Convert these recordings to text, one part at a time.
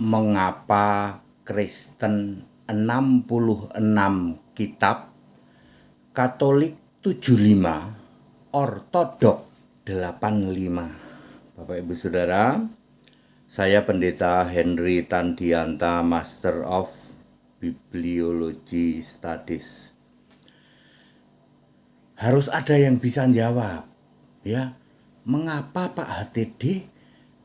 Mengapa Kristen 66 kitab, Katolik 75, Ortodok 85. Bapak Ibu Saudara, saya Pendeta Henry Tandianta, Master of Bibliology Studies. Harus ada yang bisa jawab, ya. Mengapa Pak HTD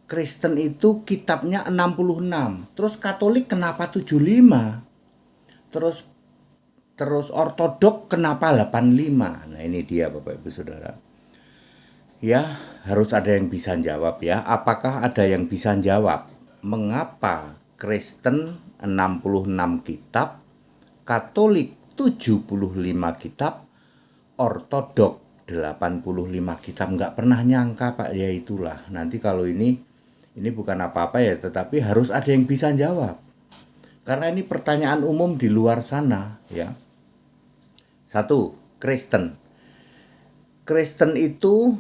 Kristen itu kitabnya 66, terus Katolik kenapa 75, terus Ortodok kenapa 85? Nah ini dia Bapak Ibu Saudara. Ya, harus ada yang bisa jawab ya. Apakah ada yang bisa jawab mengapa Kristen 66 kitab, Katolik 75 kitab, Ortodok 85 kitab? Nggak pernah nyangka Pak, ya itulah. Nanti kalau ini bukan apa-apa ya, tetapi harus ada yang bisa jawab. Karena ini pertanyaan umum di luar sana ya. 1. Kristen itu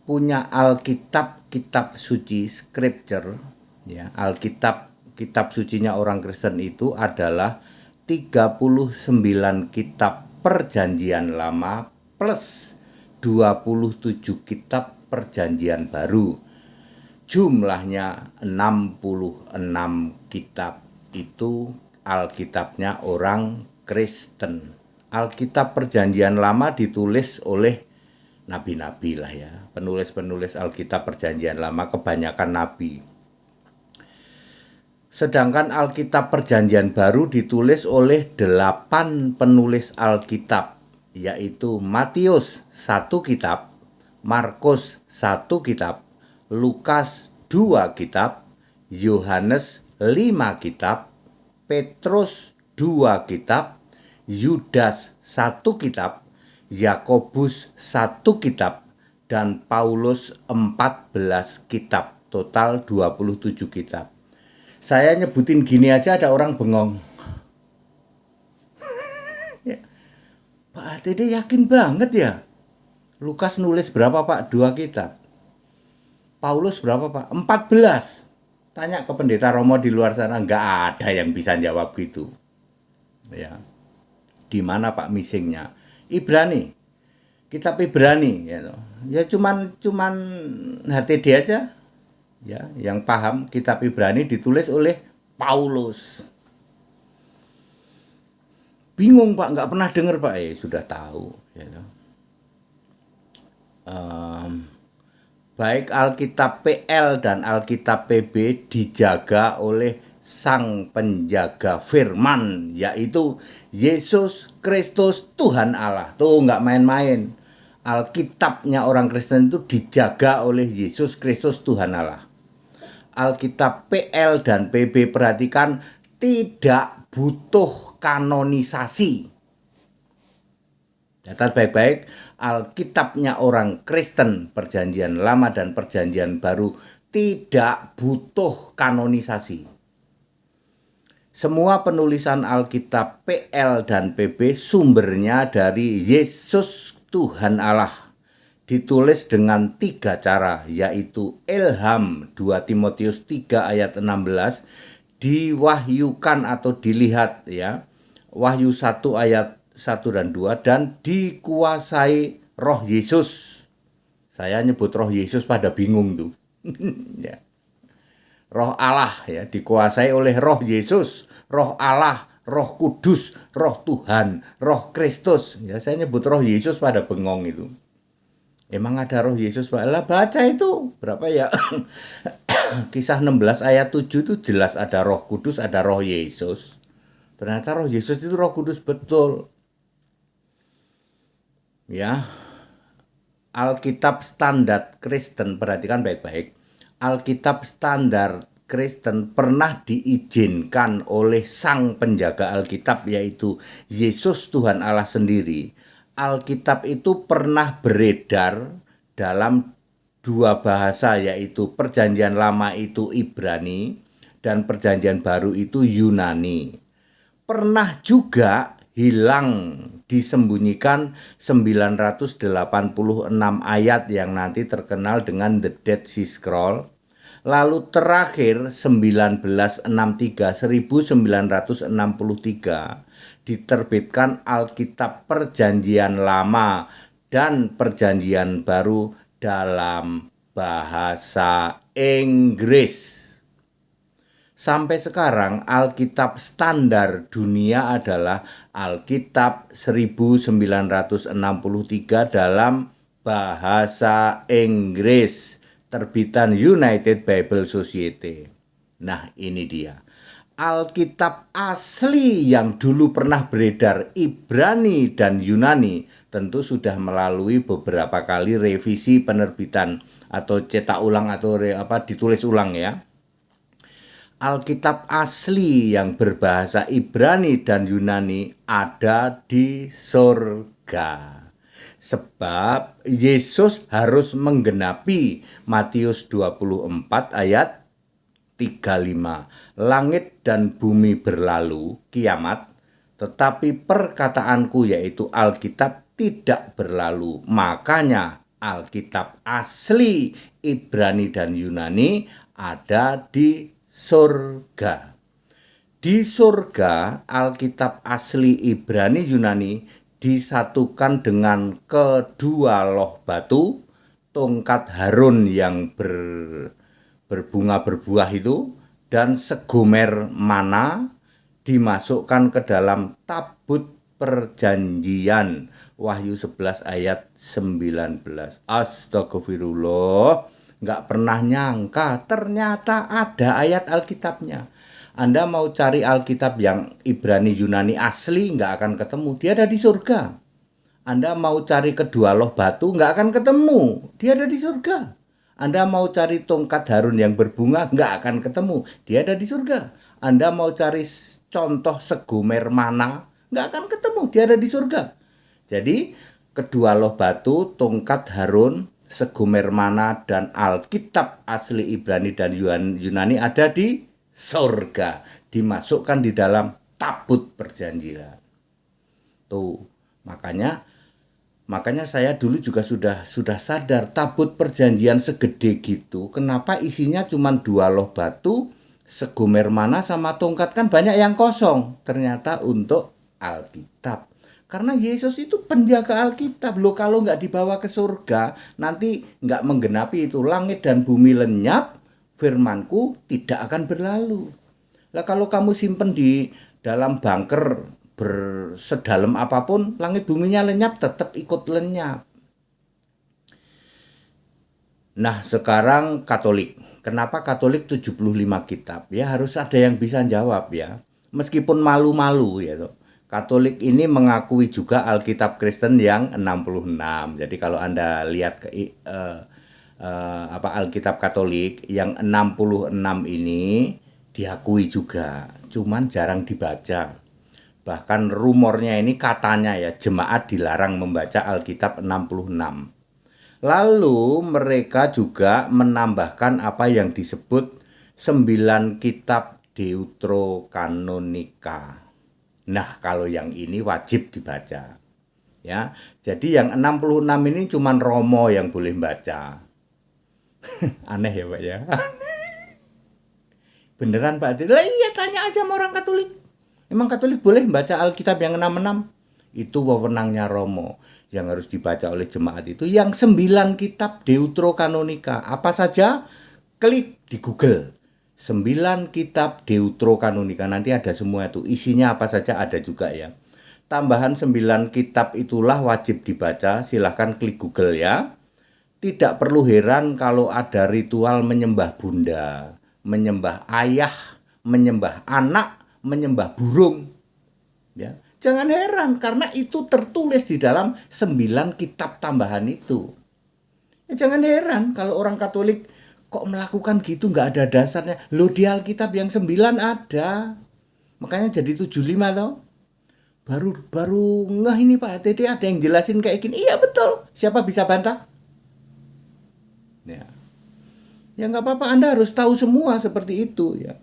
punya Alkitab, kitab suci, scripture ya. Alkitab, kitab sucinya orang Kristen itu adalah 39 kitab Perjanjian Lama plus 27 kitab Perjanjian Baru. Jumlahnya 66 kitab. Itu Alkitabnya orang Kristen. Alkitab Perjanjian Lama ditulis oleh nabi-nabi lah ya. Penulis-penulis Alkitab Perjanjian Lama kebanyakan nabi. Sedangkan Alkitab Perjanjian Baru ditulis oleh 8 penulis Alkitab, yaitu Matius 1 kitab, Markus 1 kitab, Lukas 2 kitab, Yohanes 5 kitab, Petrus 2 kitab, Yudas 1 kitab, Yakobus 1 kitab, dan Paulus 14 kitab. Total 27 kitab. Saya nyebutin gini aja ada orang bengong. Ya. Pak HTD yakin banget ya? Lukas nulis berapa Pak? 2 kitab. Paulus berapa Pak? 14. Tanya ke pendeta Romo di luar sana, nggak ada yang bisa jawab gitu. Ya. Di mana Pak missingnya? Ibrani. Kitab Ibrani ya. Ya cuman HTD aja. Ya, yang paham kitab Ibrani ditulis oleh Paulus. Bingung Pak, nggak pernah dengar Pak. Sudah tahu ya. Baik Alkitab PL dan Alkitab PB dijaga oleh Sang Penjaga Firman, yaitu Yesus Kristus Tuhan Allah. Tuh nggak main-main. Alkitabnya orang Kristen itu dijaga oleh Yesus Kristus Tuhan Allah. Alkitab PL dan PB, perhatikan, tidak butuh kanonisasi. Catat baik-baik, Alkitabnya orang Kristen, Perjanjian Lama dan Perjanjian Baru, tidak butuh kanonisasi. Semua penulisan Alkitab PL dan PB sumbernya dari Yesus Tuhan Allah. Ditulis dengan 3 cara, yaitu ilham 2 Timotius 3 ayat 16, diwahyukan atau dilihat ya, Wahyu 1 ayat 1 dan 2, dan dikuasai Roh Yesus. Saya nyebut Roh Yesus pada bingung tuh. Ya. Roh Allah ya, dikuasai oleh Roh Yesus, Roh Allah, Roh Kudus, Roh Tuhan, Roh Kristus. Ya, saya nyebut Roh Yesus pada bengong itu. Emang ada Roh Yesus Pak? Lah baca itu berapa ya? Kisah 16 ayat 7 itu jelas ada Roh Kudus, ada Roh Yesus. Ternyata Roh Yesus itu Roh Kudus betul. Ya. Alkitab Standar Kristen, perhatikan baik-baik. Alkitab Standar Kristen pernah diizinkan oleh Sang Penjaga Alkitab, yaitu Yesus Tuhan Allah sendiri. Alkitab itu pernah beredar dalam 2 bahasa, yaitu Perjanjian Lama itu Ibrani dan Perjanjian Baru itu Yunani. Pernah juga hilang, disembunyikan 986 ayat yang nanti terkenal dengan The Dead Sea Scroll. Lalu terakhir 1963 diterbitkan Alkitab Perjanjian Lama dan Perjanjian Baru dalam bahasa Inggris. Sampai sekarang Alkitab standar dunia adalah Alkitab 1963 dalam bahasa Inggris, terbitan United Bible Society. Nah, ini dia. Alkitab asli yang dulu pernah beredar Ibrani dan Yunani tentu sudah melalui beberapa kali revisi penerbitan atau cetak ulang atau ditulis ulang ya. Alkitab asli yang berbahasa Ibrani dan Yunani ada di surga. Sebab Yesus harus menggenapi Matius 24 ayat 35. Langit dan bumi berlalu, kiamat, tetapi perkataanku yaitu Alkitab tidak berlalu. Makanya Alkitab asli Ibrani dan Yunani ada di surga. Di surga, Alkitab asli Ibrani Yunani disatukan dengan kedua loh batu, tongkat Harun yang berbunga berbuah itu, dan segomer mana dimasukkan ke dalam tabut perjanjian. Wahyu 11 ayat 19. Astagfirullah. Nggak pernah nyangka ternyata ada ayat Alkitabnya. Anda mau cari Alkitab yang Ibrani Yunani asli nggak akan ketemu, dia ada di surga. Anda mau cari kedua loh batu nggak akan ketemu, dia ada di surga. Anda mau cari tongkat Harun yang berbunga nggak akan ketemu, dia ada di surga. Anda mau cari contoh segomer mana nggak akan ketemu, dia ada di surga. Jadi kedua loh batu, tongkat Harun, segomer mana, dan Alkitab asli Ibrani dan Yunani ada di surga, dimasukkan di dalam tabut perjanjian. Tuh, makanya saya dulu juga sudah sadar tabut perjanjian segede gitu, kenapa isinya cuma dua loh batu, segomer mana sama tongkat, kan banyak yang kosong. Ternyata untuk Alkitab. Karena Yesus itu penjaga Alkitab loh, kalau nggak dibawa ke surga, nanti nggak menggenapi itu, langit dan bumi lenyap, firmanku tidak akan berlalu. Lah kalau kamu simpen di dalam bunker bersedalam apapun, langit buminya lenyap, tetap ikut lenyap. Nah sekarang Katolik, kenapa Katolik 75 kitab? Ya harus ada yang bisa jawab ya, meskipun malu-malu ya tuh. Katolik ini mengakui juga Alkitab Kristen yang 66. Jadi kalau Anda lihat Alkitab Katolik yang 66 ini diakui juga, cuman jarang dibaca. Bahkan rumornya ini katanya ya, jemaat dilarang membaca Alkitab 66. Lalu mereka juga menambahkan apa yang disebut 9 kitab Deuterokanonika. Nah, kalau yang ini wajib dibaca. Ya. Jadi yang 66 ini cuman Romo yang boleh baca. Aneh ya, Pak ya. Beneran, Pak? Lah iya, tanya aja sama orang Katolik. Emang Katolik boleh baca Alkitab yang 66? Itu wewenangnya Romo. Yang harus dibaca oleh jemaat itu yang 9 kitab Deuterokanonika. Apa saja? Klik di Google. 9 kitab Deuterokanonika, nanti ada semua itu, isinya apa saja ada juga ya. Tambahan 9 kitab itulah wajib dibaca, silahkan klik Google ya. Tidak perlu heran kalau ada ritual menyembah bunda, menyembah ayah, menyembah anak, menyembah burung ya. Jangan heran karena itu tertulis di dalam 9 kitab tambahan itu. Ya, jangan heran kalau orang Katolik kok melakukan gitu, nggak ada dasarnya. Loh di Alkitab yang 9 ada. Makanya jadi 75 loh. Baru ngeh ini Pak TD ada yang jelasin kayak gini. Iya betul. Siapa bisa bantah? Ya nggak apa-apa, Anda harus tahu semua seperti itu ya.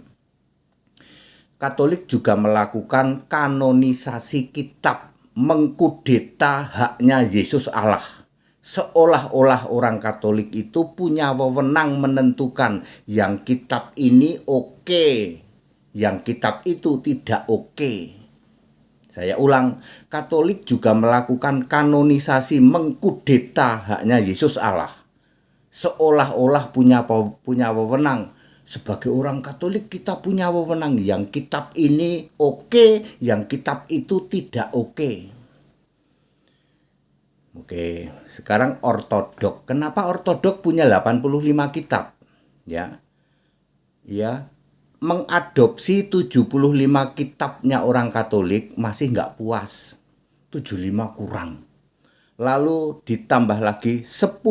Katolik juga melakukan kanonisasi kitab, mengkudeta haknya Yesus Allah. Seolah-olah orang Katolik itu punya wewenang menentukan yang kitab ini oke, yang kitab itu tidak oke. Saya ulang, Katolik juga melakukan kanonisasi, mengkudeta haknya Yesus Allah. Seolah-olah punya wewenang. Sebagai orang Katolik kita punya wewenang, yang kitab ini oke, yang kitab itu tidak oke. Oke, sekarang ortodok. Kenapa ortodok punya 85 kitab? Ya. Ya, mengadopsi 75 kitabnya orang Katolik masih nggak puas. 75 kurang. Lalu ditambah lagi 10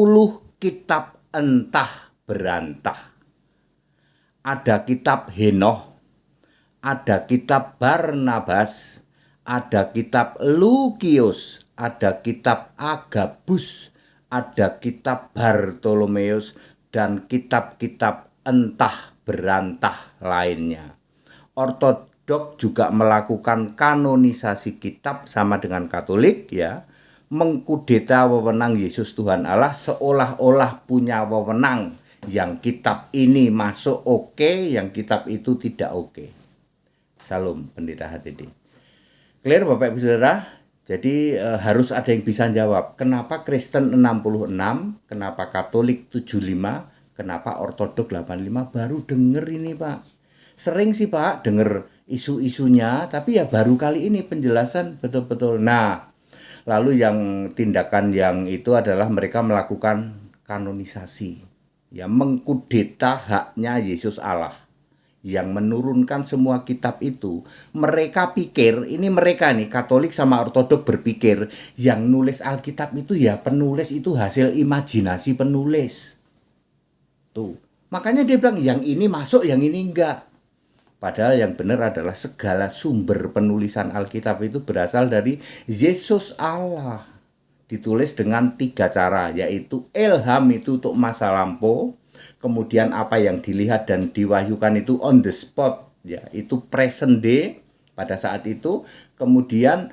kitab entah berantah. Ada kitab Henoh, ada kitab Barnabas, ada kitab Lukius, ada kitab Agabus, ada kitab Bartolomeus, dan kitab-kitab entah berantah lainnya. Ortodok juga melakukan kanonisasi kitab sama dengan Katolik, ya, mengkudeta wewenang Yesus Tuhan Allah, seolah-olah punya wewenang, yang kitab ini masuk oke, yang kitab itu tidak oke. Salam Pendeta HTD. Clear Bapak Ibu Saudara? Jadi harus ada yang bisa jawab. Kenapa Kristen 66, kenapa Katolik 75, kenapa Ortodok 85? Baru denger ini Pak. Sering sih Pak denger isu-isunya, tapi ya baru kali ini penjelasan betul-betul. Nah, lalu yang tindakan yang itu adalah mereka melakukan kanonisasi, ya, mengkudeta haknya Yesus Allah yang menurunkan semua kitab itu. Mereka pikir, ini mereka nih Katolik sama Ortodok berpikir yang nulis Alkitab itu ya penulis itu hasil imajinasi penulis. Tuh, makanya dia bilang yang ini masuk, yang ini enggak. Padahal yang benar adalah segala sumber penulisan Alkitab itu berasal dari Yesus Allah. Ditulis dengan 3 cara, yaitu ilham itu untuk masa lampau, kemudian apa yang dilihat dan diwahyukan itu on the spot, ya, itu present day pada saat itu, kemudian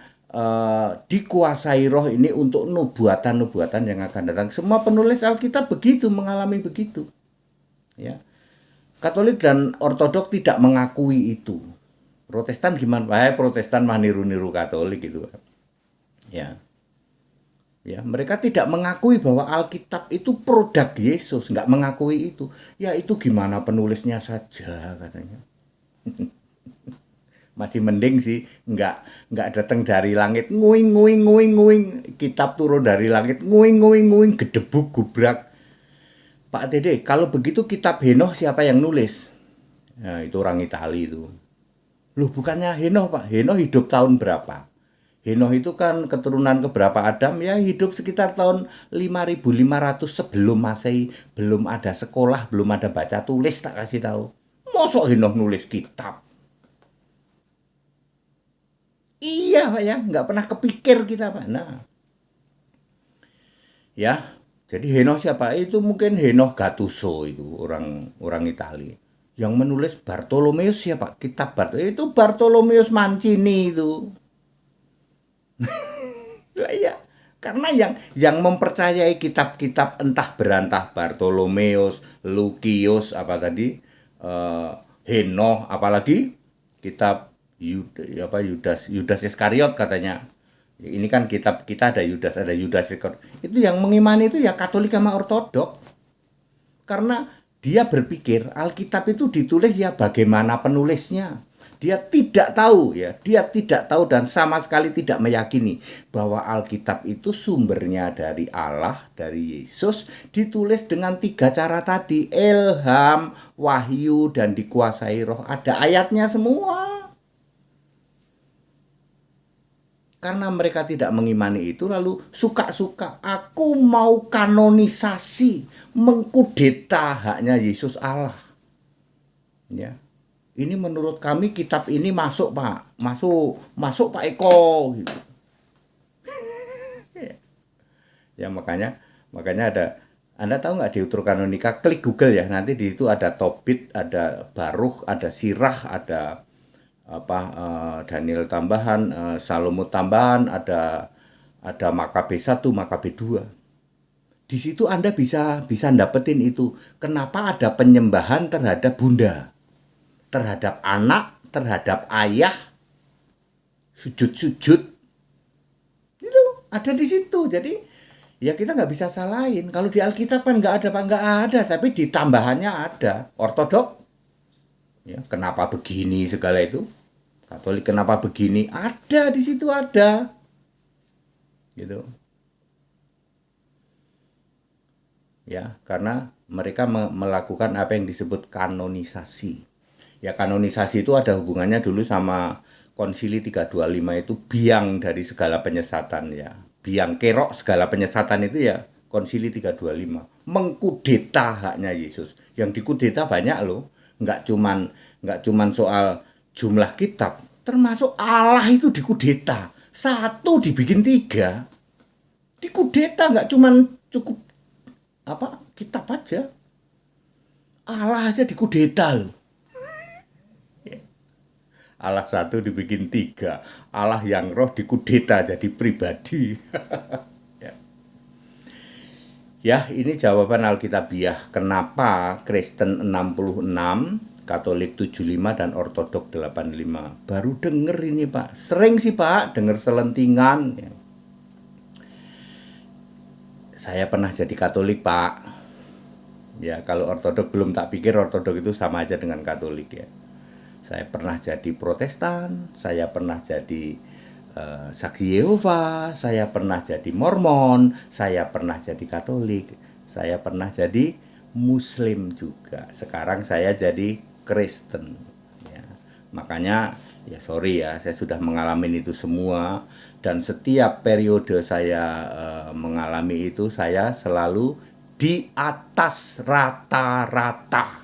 dikuasai roh ini untuk nubuatan-nubuatan yang akan datang. Semua penulis Alkitab begitu, mengalami begitu, ya. Katolik dan Ortodok tidak mengakui itu. Protestan gimana? Protestan mah niru-niru Katolik gitu, ya. Ya, mereka tidak mengakui bahwa Alkitab itu produk Yesus, nggak mengakui itu. Ya itu gimana penulisnya saja katanya. Masih mending sih nggak datang dari langit, nguing nguing nguing nguing, kitab turun dari langit, nguing nguing nguing, gedebuk gubrak. Pak Tede, kalau begitu kitab Henoh siapa yang nulis? Nah, itu orang Itali itu. Loh, bukannya Henoh Pak, Henoh hidup tahun berapa? Henoh itu kan keturunan keberapa Adam, ya hidup sekitar tahun 5500 sebelum Masehi, belum ada sekolah, belum ada baca tulis, tak kasih tahu. Mosok Henoh nulis kitab? Iya Pak ya, nggak pernah kepikir kita Pak. Nah, ya, jadi Henoh siapa? Itu mungkin Henoh Gattuso, itu orang Itali. Yang menulis Bartolomeus siapa? Kitab Bartolomeus itu Bartolomeus Mancini itu. Lah ya, karena yang mempercayai kitab-kitab entah berantah Bartolomeus, Lukius, apa tadi, Henoh, apalagi kitab Yudas Iskariot katanya. Ini kan kitab kita ada Yudas Iskariot. Itu yang mengimani itu ya Katolik sama Ortodok. Karena dia berpikir Alkitab itu ditulis ya bagaimana penulisnya. Dia tidak tahu dan sama sekali tidak meyakini bahwa Alkitab itu sumbernya dari Allah, dari Yesus, ditulis dengan 3 cara tadi, ilham, wahyu, dan dikuasai roh. Ada ayatnya semua. Karena mereka tidak mengimani itu, lalu suka-suka, aku mau kanonisasi, mengkudeta haknya Yesus Allah. Ya. Ini menurut kami kitab ini masuk Pak, masuk Pak Eko gitu. Ya makanya ada, Anda tahu nggak di Deuterokanonika, klik Google ya, nanti di situ ada Tobit, ada Baruch, ada Sirah, ada Daniel tambahan, Salomo tambahan, ada Makabe 1, Makabe 2. Di situ Anda bisa dapetin itu. Kenapa ada penyembahan terhadap bunda, terhadap anak, terhadap ayah, sujud-sujud. Itu ada di situ. Jadi ya kita nggak bisa salahin. Kalau di Alkitab kan nggak ada, Pak, nggak ada. Tapi di tambahannya ada. Ortodok, ya kenapa begini segala itu. Katolik kenapa begini? Ada di situ ada. Gitu. Ya, karena mereka melakukan apa yang disebut kanonisasi. Ya, kanonisasi itu ada hubungannya dulu sama Konsili 325 itu biang dari segala penyesatan ya. Biang kerok segala penyesatan itu ya Konsili 325. Mengkudeta haknya Yesus. Yang dikudeta banyak loh. Nggak cuman soal jumlah kitab, termasuk Allah itu dikudeta. Satu dibikin tiga. Dikudeta nggak cuman cukup kitab aja. Allah aja dikudeta loh. Allah satu dibikin tiga. Allah yang roh dikudeta jadi pribadi. Ya, ini jawaban Alkitabiah. Kenapa Kristen 66, Katolik 75, dan Ortodok 85. Baru denger ini, Pak. Sering sih, Pak, denger selentingan. Ya. Saya pernah jadi Katolik, Pak. Ya, kalau Ortodok belum tak pikir Ortodok itu sama aja dengan Katolik ya. Saya pernah jadi Protestan, saya pernah jadi Saksi Yehova, saya pernah jadi Mormon, saya pernah jadi Katolik, saya pernah jadi Muslim juga. Sekarang saya jadi Kristen. Ya. Makanya ya sorry ya, saya sudah mengalami itu semua. Dan setiap periode saya mengalami itu, saya selalu di atas rata-rata.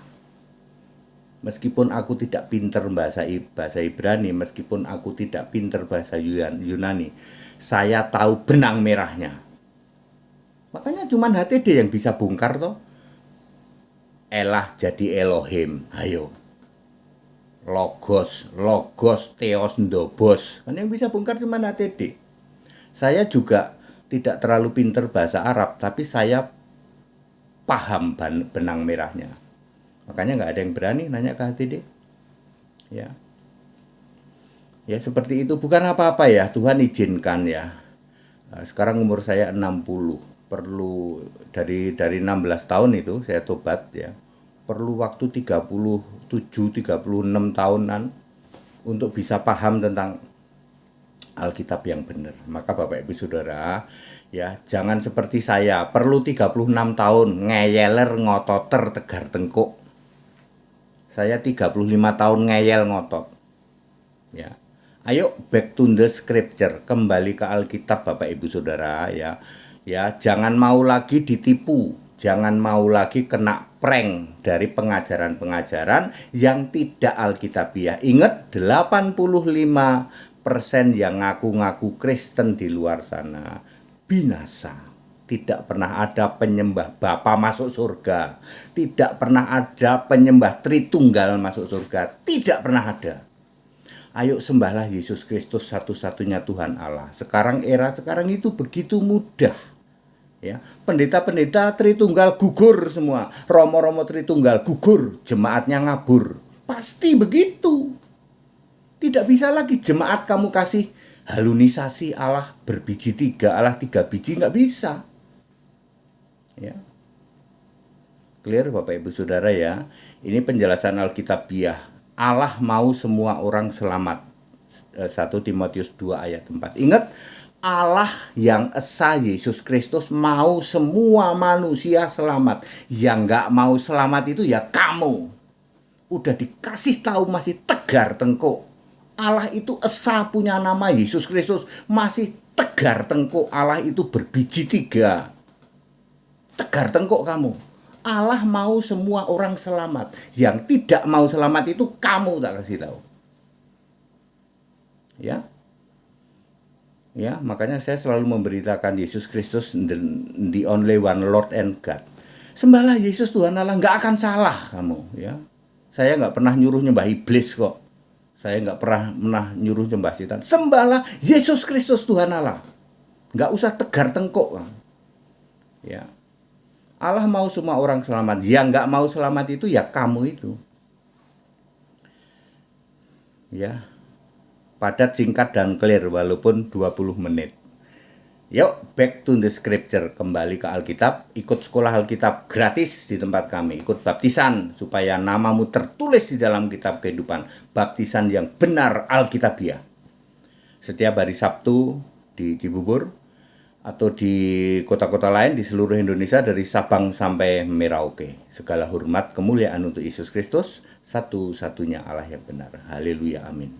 Meskipun aku tidak pinter bahasa Ibrani, meskipun aku tidak pinter bahasa Yunani, saya tahu benang merahnya. Makanya cuman HTD yang bisa bongkar toh. Elah jadi Elohim, ayo. Logos, Theos, Ndobos. Kan yang bisa bongkar cuma HTD. Saya juga tidak terlalu pinter bahasa Arab, tapi saya paham benang merahnya. Makanya nggak ada yang berani nanya ke HTD. Ya. Ya seperti itu, bukan apa-apa ya, Tuhan izinkan ya. Sekarang umur saya 60. Perlu dari 16 tahun itu saya tobat ya. Perlu waktu 36 tahunan untuk bisa paham tentang Alkitab yang benar. Maka Bapak Ibu Saudara, ya jangan seperti saya, perlu 36 tahun ngeyeler ngototer tegar tengkuk. Saya 35 tahun ngeyel ngotot. Ya. Ayo back to the scripture, kembali ke Alkitab Bapak Ibu Saudara ya. Ya, jangan mau lagi ditipu, jangan mau lagi kena prank dari pengajaran-pengajaran yang tidak Alkitabiah. Ingat 85% yang ngaku-ngaku Kristen di luar sana binasa. Tidak pernah ada penyembah Bapa masuk surga. Tidak pernah ada penyembah Tritunggal masuk surga. Tidak pernah ada. Ayo sembahlah Yesus Kristus satu-satunya Tuhan Allah. Sekarang era sekarang itu begitu mudah. Ya, pendeta-pendeta Tritunggal gugur semua. Romo-romo Tritunggal gugur, jemaatnya ngabur. Pasti begitu. Tidak bisa lagi jemaat kamu kasih halunisasi Allah berbiji 3, Allah 3 biji, nggak bisa. Ya. Clear Bapak Ibu Saudara ya. Ini penjelasan Alkitabiah. Allah mau semua orang selamat. 1 Timotius 2 ayat 4. Ingat, Allah yang esa Yesus Kristus mau semua manusia selamat. Yang nggak mau selamat itu ya kamu. Udah dikasih tahu masih tegar tengkuk. Allah itu esa punya nama Yesus Kristus masih tegar tengkuk. Allah itu berbiji 3. Tegar tengkuk kamu. Allah mau semua orang selamat. Yang tidak mau selamat itu kamu, tak kasih tahu. Ya. Ya, makanya saya selalu memberitakan Yesus Kristus the only one Lord and God. Sembahlah Yesus Tuhan Allah, nggak akan salah kamu. Ya, saya nggak pernah nyuruh nyembah iblis kok. Saya nggak pernah nyuruh nyembah setan. Sembahlah Yesus Kristus Tuhan Allah. Nggak usah tegar tengkuk. Ya, Allah mau semua orang selamat. Yang nggak mau selamat itu ya kamu itu. Ya, padat, singkat, dan clear walaupun 20 menit. Yuk, back to the scripture. Kembali ke Alkitab. Ikut sekolah Alkitab gratis di tempat kami. Ikut baptisan supaya namamu tertulis di dalam kitab kehidupan. Baptisan yang benar Alkitabiah. Setiap hari Sabtu di Cibubur atau di kota-kota lain di seluruh Indonesia dari Sabang sampai Merauke. Segala hormat kemuliaan untuk Yesus Kristus, satu-satunya Allah yang benar. Haleluya, amin.